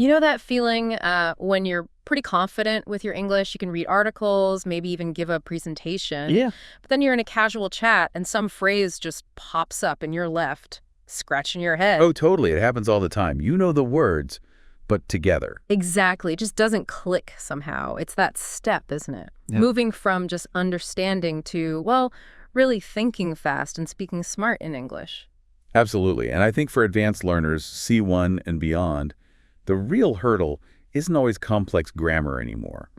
You know that feeling when you're pretty confident with your English, you can read articles, maybe even give a presentation. Yeah. But then you're in a casual chat and some phrase just pops up and you're left scratching your head. Oh, totally. It happens all the time. You know the words, but together. Exactly. It just doesn't click somehow. It's that step, isn't it? Yeah. Moving from just understanding to, well, really thinking fast and speaking smart in English. Absolutely. And I think for advanced learners, C1 and beyond, the real hurdle isn't always complex grammar anymore.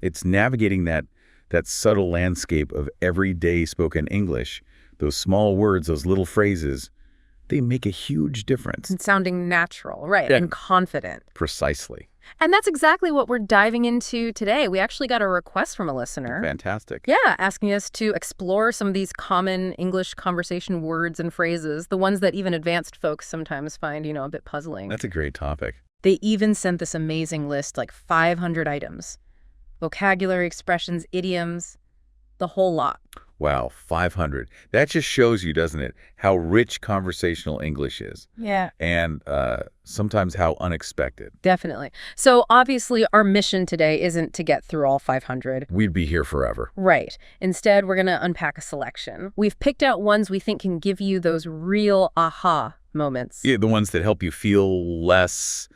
It's navigating that subtle landscape of everyday spoken English. Those small words, those little phrases, they make a huge difference. And sounding natural, right, Yeah. and confident. Precisely. And that's exactly what we're diving into today. We actually got a request from a listener. Fantastic. Yeah, asking us to explore some of these common English conversation words and phrases, the ones that even advanced folks sometimes find, a bit puzzling. That's a great topic. They even sent this amazing list, like 500 items. Vocabulary, expressions, idioms, the whole lot. Wow, 500. That just shows you, doesn't it, how rich conversational English is. Yeah. And sometimes how unexpected. Definitely. So obviously our mission today isn't to get through all 500. We'd be here forever. Right. Instead, we're going to unpack a selection. We've picked out ones we think can give you those real aha moments. Yeah, the ones that help you feel less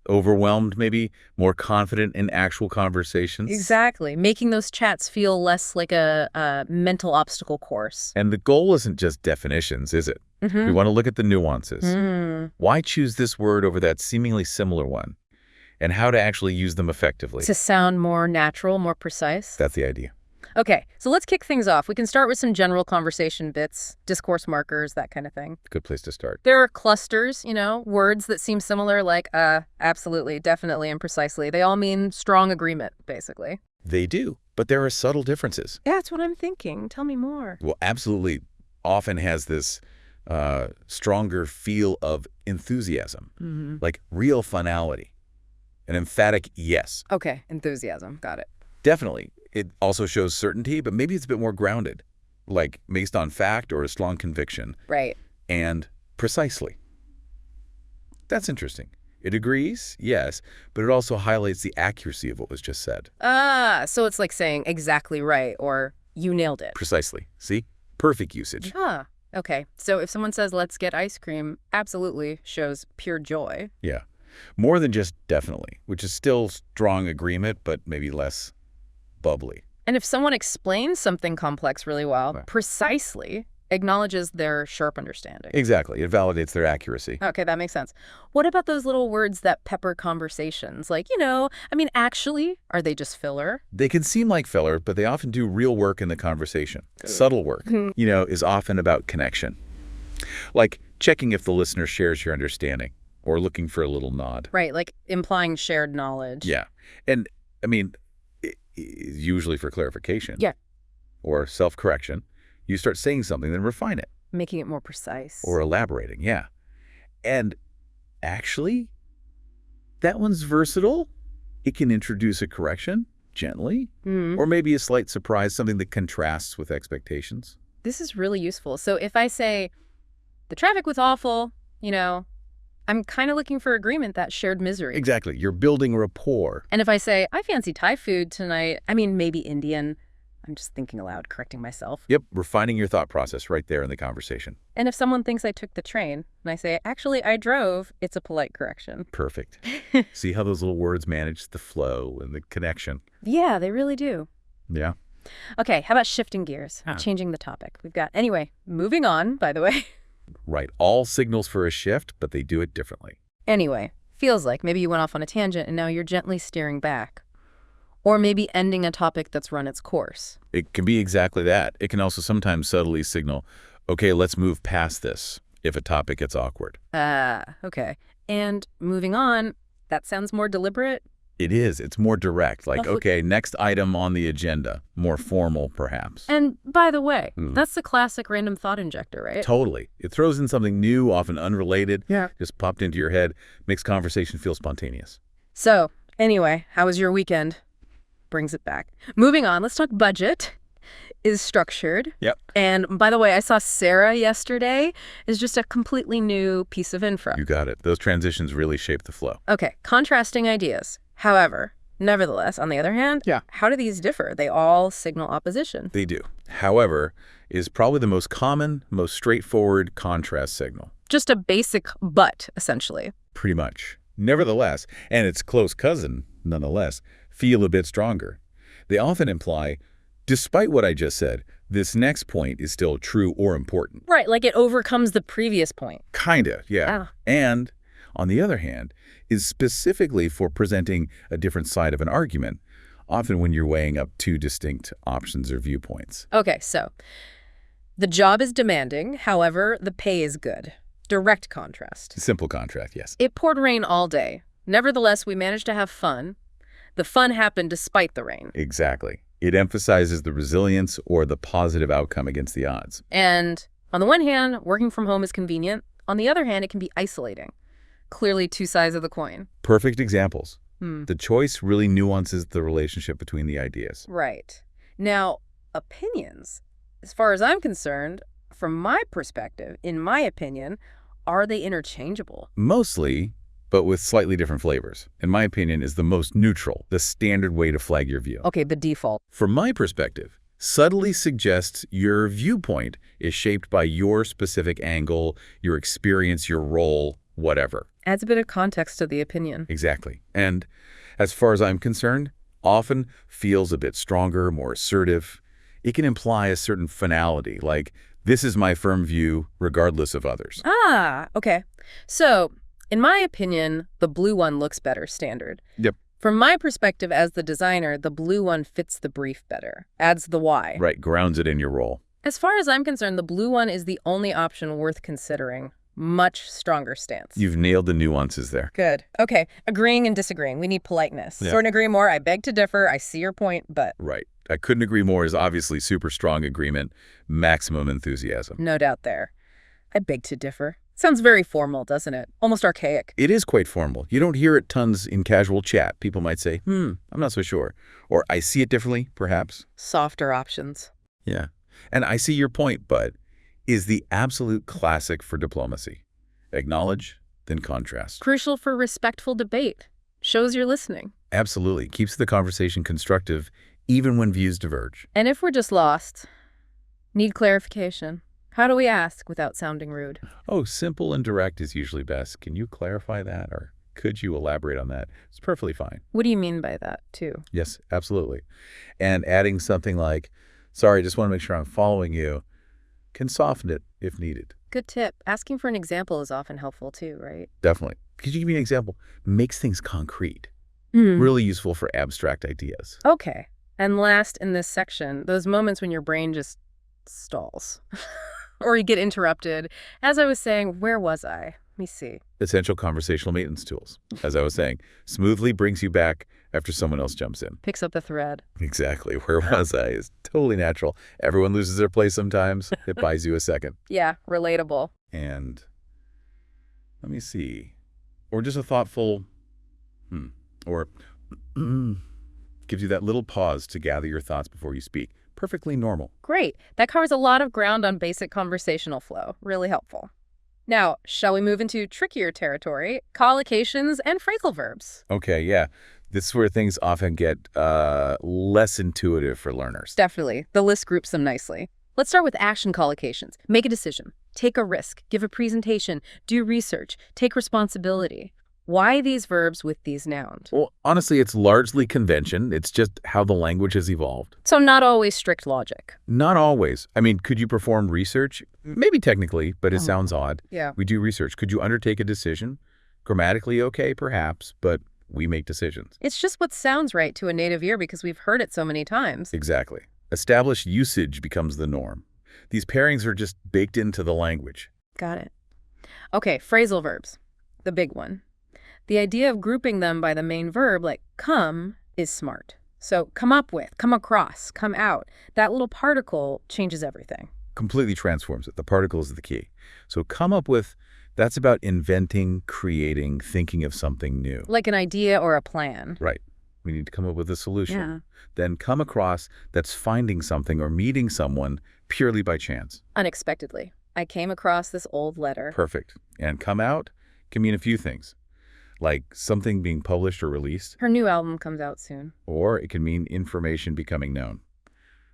overwhelmed, maybe more confident in actual conversations. Exactly. Making those chats feel less like a mental obstacle course. And the goal isn't just definitions, is it? We want to look at the nuances. Why choose this word over that seemingly similar one? And how to actually use them effectively. To sound more natural, more precise. That's the idea. Okay, so let's kick things off. We can start with some general conversation bits, discourse markers, that kind of thing. Good place to start. There are clusters, words that seem similar, like absolutely, definitely, and precisely. They all mean strong agreement, basically. They do, but there are subtle differences. Yeah, that's what I'm thinking. Tell me more. Well, absolutely often has this stronger feel of enthusiasm, like real finality, an emphatic yes. Okay, enthusiasm. Got it. Definitely. It also shows certainty, but maybe it's a bit more grounded, like based on fact or a strong conviction. Right. And precisely. That's interesting. It agrees, yes, but it also highlights the accuracy of what was just said. So it's like saying exactly right or you nailed it. Precisely. See? Perfect usage. Okay. So if someone says, let's get ice cream, absolutely shows pure joy. Yeah. More than just definitely, which is still strong agreement, but maybe less bubbly. And if someone explains something complex really well, precisely acknowledges their sharp understanding. Exactly. It validates their accuracy. Okay, that makes sense. What about those little words that pepper conversations? Like, actually, are they just filler? They can seem like filler, but they often do real work in the conversation. Subtle work, is often about connection. Like checking if the listener shares your understanding or looking for a little nod. Right, like implying shared knowledge. Yeah. And, usually for clarification. Yeah. Or self-correction. You start saying something, then refine it. Making it more precise. Or elaborating, yeah. And actually, that one's versatile. It can introduce a correction gently, or maybe a slight surprise, something that contrasts with expectations. This is really useful. So if I say, the traffic was awful, I'm kind of looking for agreement, that shared misery. Exactly. You're building rapport. And if I say, I fancy Thai food tonight, maybe Indian. I'm just thinking aloud, correcting myself. Yep, refining your thought process right there in the conversation. And if someone thinks I took the train, and I say, actually, I drove, it's a polite correction. Perfect. See how those little words manage the flow and the connection? Yeah, they really do. Yeah. Okay, how about shifting gears, changing the topic? Anyway, moving on, by the way. Right. All signals for a shift, but they do it differently. Anyway, feels like maybe you went off on a tangent and now you're gently steering back. Or maybe ending a topic that's run its course. It can be exactly that. It can also sometimes subtly signal, okay, let's move past this if a topic gets awkward. Okay. And moving on, that sounds more deliberate? It is. It's more direct. Like, okay, next item on the agenda. More formal, perhaps. And by the way, that's the classic random thought injector, right? Totally. It throws in something new, often unrelated. Yeah. Just popped into your head. Makes conversation feel spontaneous. So, anyway, how was your weekend? Brings it back. Moving on, let's talk budget. is structured. Yep. And by the way, I saw Sarah yesterday is just a completely new piece of info. You got it. Those transitions really shape the flow. Okay, contrasting ideas. However, nevertheless, on the other hand, how do these differ? They all signal opposition. They do. However, is probably the most common, most straightforward contrast signal. Just a basic but, essentially. Pretty much. Nevertheless, and its close cousin, nonetheless, feel a bit stronger. They often imply, despite what I just said, this next point is still true or important. Right, like it overcomes the previous point. Kinda, yeah. And, on the other hand, is specifically for presenting a different side of an argument, often when you're weighing up two distinct options or viewpoints. Okay, so the job is demanding, however, the pay is good. Direct contrast. Simple contrast, yes. It poured rain all day. Nevertheless, we managed to have fun. The fun happened despite the rain. Exactly. It emphasizes the resilience or the positive outcome against the odds. And on the one hand, working from home is convenient. On the other hand, it can be isolating. Clearly two sides of the coin. Perfect examples. The choice really nuances the relationship between the ideas. Right. Now, opinions, as far as I'm concerned, from my perspective, in my opinion, are they interchangeable? Mostly, but with slightly different flavors. In my opinion, is the most neutral, the standard way to flag your view. Okay, the default. From my perspective, subtly suggests your viewpoint is shaped by your specific angle, your experience, your role, whatever. Adds a bit of context to the opinion. Exactly. And as far as I'm concerned, often feels a bit stronger, more assertive. It can imply a certain finality, like, this is my firm view, regardless of others. Ah, okay. So, in my opinion, the blue one looks better standard. Yep. From my perspective as the designer, the blue one fits the brief better, adds the why. Right, grounds it in your role. As far as I'm concerned, the blue one is the only option worth considering. Much stronger stance. You've nailed the nuances there. Good. Okay, agreeing and disagreeing. We need politeness. Yeah. Couldn't agree more. I beg to differ. I see your point, but... Right. I couldn't agree more is obviously super strong agreement, maximum enthusiasm. No doubt there. I beg to differ. Sounds very formal, doesn't it? Almost archaic. It is quite formal. You don't hear it tons in casual chat. People might say, I'm not so sure. Or I see it differently, perhaps. Softer options. Yeah. And I see your point, but is the absolute classic for diplomacy. Acknowledge, then contrast. Crucial for respectful debate. Shows you're listening. Absolutely. Keeps the conversation constructive, even when views diverge. And if we're just lost, need clarification, how do we ask without sounding rude? Oh, simple and direct is usually best. Can you clarify that, or could you elaborate on that? It's perfectly fine. What do you mean by that, too? Yes, absolutely. And adding something like, sorry, just want to make sure I'm following you, can soften it if needed. Good tip. Asking for an example is often helpful, too, right? Definitely. Could you give me an example? Makes things concrete. Really useful for abstract ideas. Okay. And last in this section, those moments when your brain just stalls or you get interrupted. As I was saying, where was I? Let me see. Essential conversational maintenance tools. As I was saying, smoothly brings you back after someone else jumps in. Picks up the thread. Exactly. Where was I is totally natural. Everyone loses their place sometimes. It buys you a second. Yeah, relatable. And let me see. Or just a thoughtful, or gives you that little pause to gather your thoughts before you speak. Perfectly normal. Great. That covers a lot of ground on basic conversational flow. Really helpful. Now, shall we move into trickier territory, collocations and phrasal verbs? Okay, yeah. This is where things often get less intuitive for learners. Definitely. The list groups them nicely. Let's start with action collocations. Make a decision. Take a risk. Give a presentation. Do research. Take responsibility. Why these verbs with these nouns? Well, honestly, it's largely convention. It's just how the language has evolved. So not always strict logic. Not always. I mean, could you perform research? Maybe technically, but it sounds odd. Yeah. We do research. Could you undertake a decision? Grammatically, okay, perhaps, but we make decisions. It's just what sounds right to a native ear because we've heard it so many times. Exactly. Established usage becomes the norm. These pairings are just baked into the language. Got it. Okay, phrasal verbs. The big one. The idea of grouping them by the main verb, like come, is smart. So come up with, come across, come out. That little particle changes everything. Completely transforms it. The particle is the key. So come up with, that's about inventing, creating, thinking of something new. Like an idea or a plan. Right. We need to come up with a solution. Yeah. Then come across, that's finding something or meeting someone purely by chance. Unexpectedly, I came across this old letter. Perfect. And come out can mean a few things, like something being published or released, Her new album comes out soon. or it can mean information becoming known.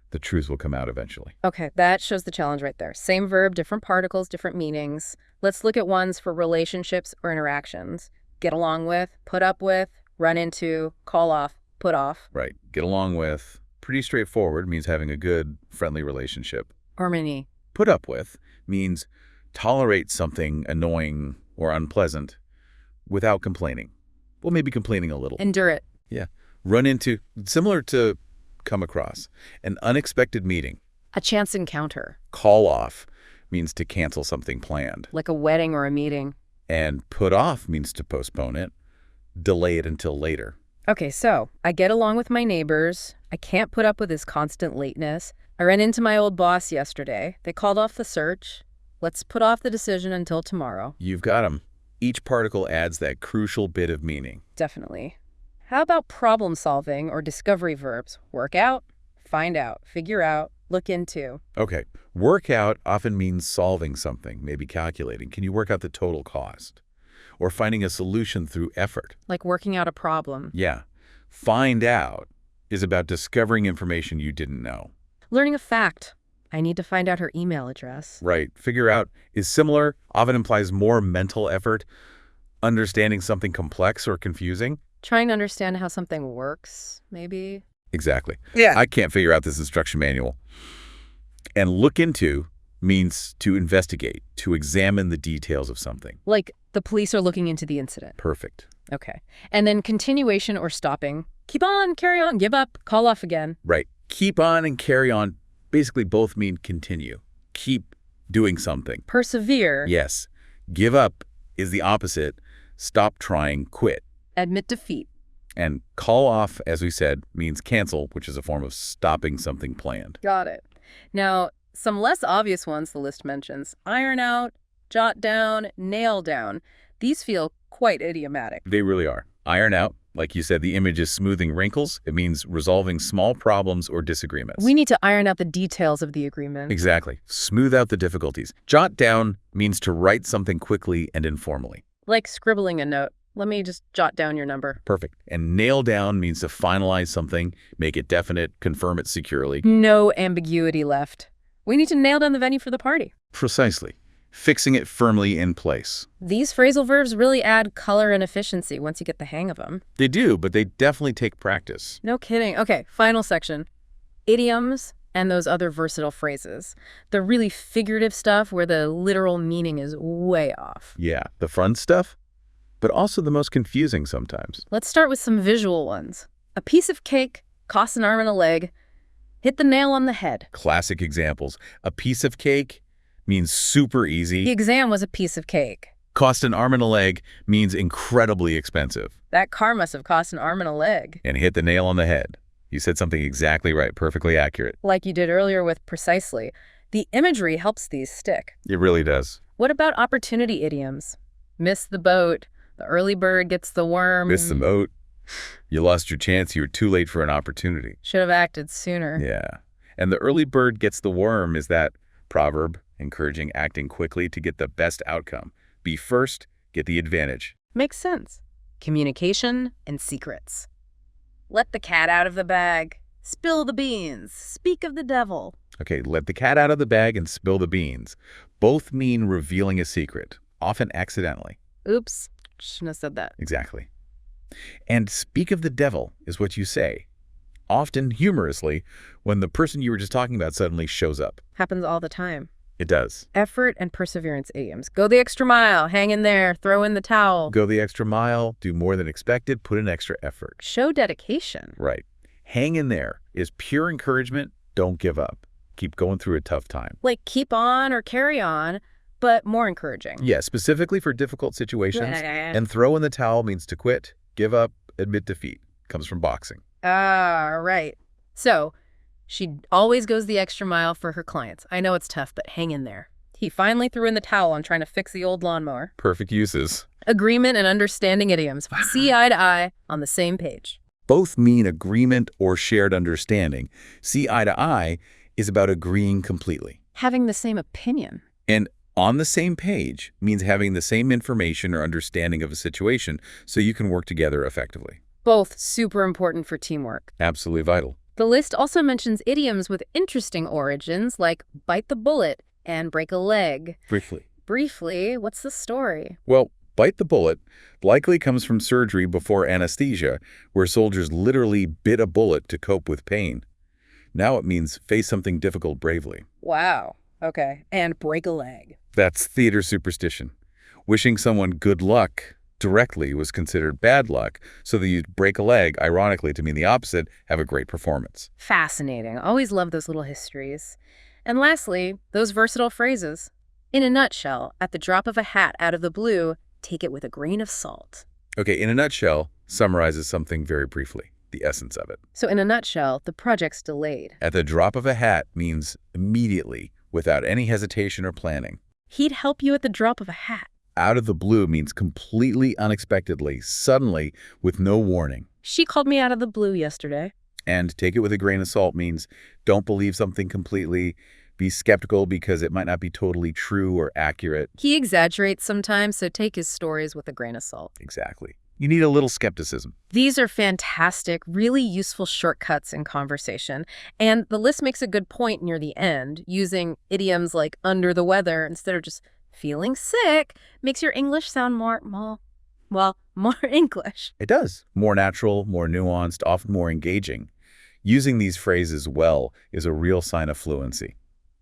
The truth will come out eventually. Okay, that shows the challenge right there. Same verb, different particles, different meanings. Let's look at ones for relationships or interactions. Get along with, put up with, run into, call off, put off. Right. Get along with, pretty straightforward, means having a good, friendly relationship. Harmony. Put up with means tolerate something annoying or unpleasant without complaining. Well, maybe complaining a little. Endure it. Yeah. Run into, similar to come across, an unexpected meeting. A chance encounter. Call off means to cancel something planned. Like a wedding or a meeting. And put off means to postpone it, delay it until later. Okay, so I get along with my neighbors. I can't put up with his constant lateness. I ran into my old boss yesterday. They called off the search. Let's put off the decision until tomorrow. You've got 'em. Each particle adds that crucial bit of meaning. Definitely. How about problem solving or discovery verbs? Work out, find out, figure out, look into. Okay. Work out often means solving something, maybe calculating. Can you work out the total cost? Or finding a solution through effort. Like working out a problem. Yeah. Find out is about discovering information you didn't know. Learning a fact. I need to find out her email address. Right. Figure out is similar, often implies more mental effort. Understanding something complex or confusing. Trying to understand how something works, maybe. Exactly. Yeah. I can't figure out this instruction manual. And look into means to investigate, to examine the details of something. Like the police are looking into the incident. Perfect. Okay. And then continuation or stopping. Keep on, carry on, give up, call off again. Right. Keep on and carry on basically both mean continue. Keep doing something. Persevere. Yes. Give up is the opposite. Stop trying, quit. Admit defeat. And call off, as we said, means cancel, which is a form of stopping something planned. Got it. Now, some less obvious ones the list mentions. Iron out, jot down, nail down. These feel quite idiomatic. They really are. Iron out, like you said, the image is smoothing wrinkles. It means resolving small problems or disagreements. We need to iron out the details of the agreement. Exactly. Smooth out the difficulties. Jot down means to write something quickly and informally. Like scribbling a note. Let me just jot down your number. Perfect. And nail down means to finalize something, make it definite, confirm it securely. No ambiguity left. We need to nail down the venue for the party. Precisely. Fixing it firmly in place. These phrasal verbs really add color and efficiency once you get the hang of them. They do, but they definitely take practice. No kidding. Okay, final section. Idioms and those other versatile phrases. The really figurative stuff where the literal meaning is way off. Yeah, the fun stuff, but also the most confusing sometimes. Let's start with some visual ones. A piece of cake costs an arm and a leg. Hit the nail on the head. Classic examples. A piece of cake means super The easy. exam was a piece of cake. Cost an arm and a leg means incredibly expensive. That car must have cost an arm and a leg. And hit the nail on the head. You said something exactly right, perfectly accurate. Like you did earlier with precisely. The imagery helps these stick. It really does. What about opportunity idioms? Miss the boat. The early bird gets the worm. Missed the boat. You lost your chance. You were too late for an opportunity. Should have acted sooner. Yeah. And the early bird gets the worm is that proverb encouraging acting quickly to get the best outcome. Be first, get the advantage. Makes sense. Communication and secrets. Let the cat out of the bag. Spill the beans. Speak of the devil. Okay, let the cat out of the bag and spill the beans. Both mean revealing a secret, often accidentally. Oops. Shouldn't have said that. Exactly. And speak of the devil is what you say, often humorously, when the person you were just talking about suddenly shows up. Happens all the time. It does. Effort and perseverance idioms. Go the extra mile. Hang in there. Throw in the towel. Go the extra mile, do more than expected, put in extra effort. Show dedication. Right. Hang in there is pure encouragement. Don't give up. Keep going through a tough time. Like keep on or carry on, but more encouraging. Yeah, specifically for difficult situations. And throw in the towel means to quit, give up, admit defeat. Comes from boxing. Ah, right. So, she always goes the extra mile for her clients. I know it's tough, but hang in there. He finally threw in the towel on trying to fix the old lawnmower. Perfect uses. Agreement and understanding idioms. See eye to eye on the same page. Both mean agreement or shared understanding. See eye to eye is about agreeing completely. Having the same opinion. And on the same page means having the same information or understanding of a situation so you can work together effectively. Both super important for teamwork. Absolutely vital. The list also mentions idioms with interesting origins like bite the bullet and break a leg. Briefly, what's the story? Well, bite the bullet likely comes from surgery before anesthesia, where soldiers literally bit a bullet to cope with pain. Now it means face something difficult bravely. Wow. Okay. And break a leg. That's theater superstition. Wishing someone good luck directly was considered bad luck, so that you'd break a leg, ironically, to mean the opposite, have a great performance. Fascinating. Always love those little histories. And lastly, those versatile phrases. In a nutshell, at the drop of a hat out of the blue, take it with a grain of salt. Okay, in a nutshell, summarizes something very briefly, the essence of it. So in a nutshell, the project's delayed. At the drop of a hat means immediately, without any hesitation or planning. He'd help you at the drop of a hat. Out of the blue means completely unexpectedly, suddenly, with no warning. She called me out of the blue yesterday. And take it with a grain of salt means don't believe something completely, be skeptical because it might not be totally true or accurate. He exaggerates sometimes, so take his stories with a grain of salt. Exactly. You need a little skepticism. These are fantastic, really useful shortcuts in conversation. And the list makes a good point near the end. Using idioms like under the weather instead of just feeling sick makes your English sound more English. It does. More natural, more nuanced, often more engaging. Using these phrases well is a real sign of fluency.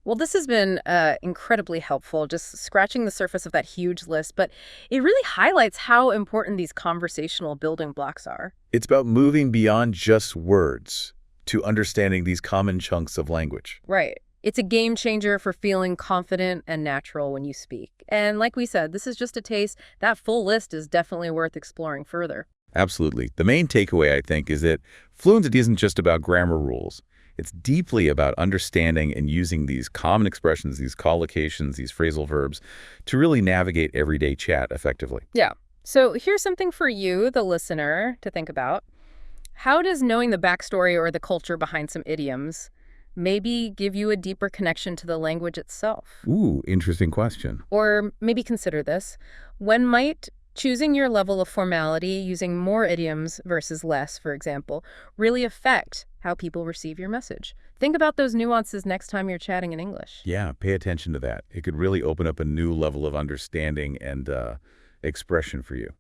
Well, this has been incredibly helpful, just scratching the surface of that huge list, but it really highlights how important these conversational building blocks are. It's about moving beyond just words to understanding these common chunks of language. Right. It's a game changer for feeling confident and natural when you speak. And like we said, this is just a taste. That full list is definitely worth exploring further. Absolutely. The main takeaway, I think, is that fluency isn't just about grammar rules. It's deeply about understanding and using these common expressions, these collocations, these phrasal verbs, to really navigate everyday chat effectively. Yeah. So here's something for you, the listener, to think about. How does knowing the backstory or the culture behind some idioms maybe give you a deeper connection to the language itself? Ooh, interesting question. Or maybe consider this. When might choosing your level of formality, using more idioms versus less, for example, really affect how people receive your message? Think about those nuances next time you're chatting in English. Yeah, pay attention to that. It could really open up a new level of understanding and expression for you.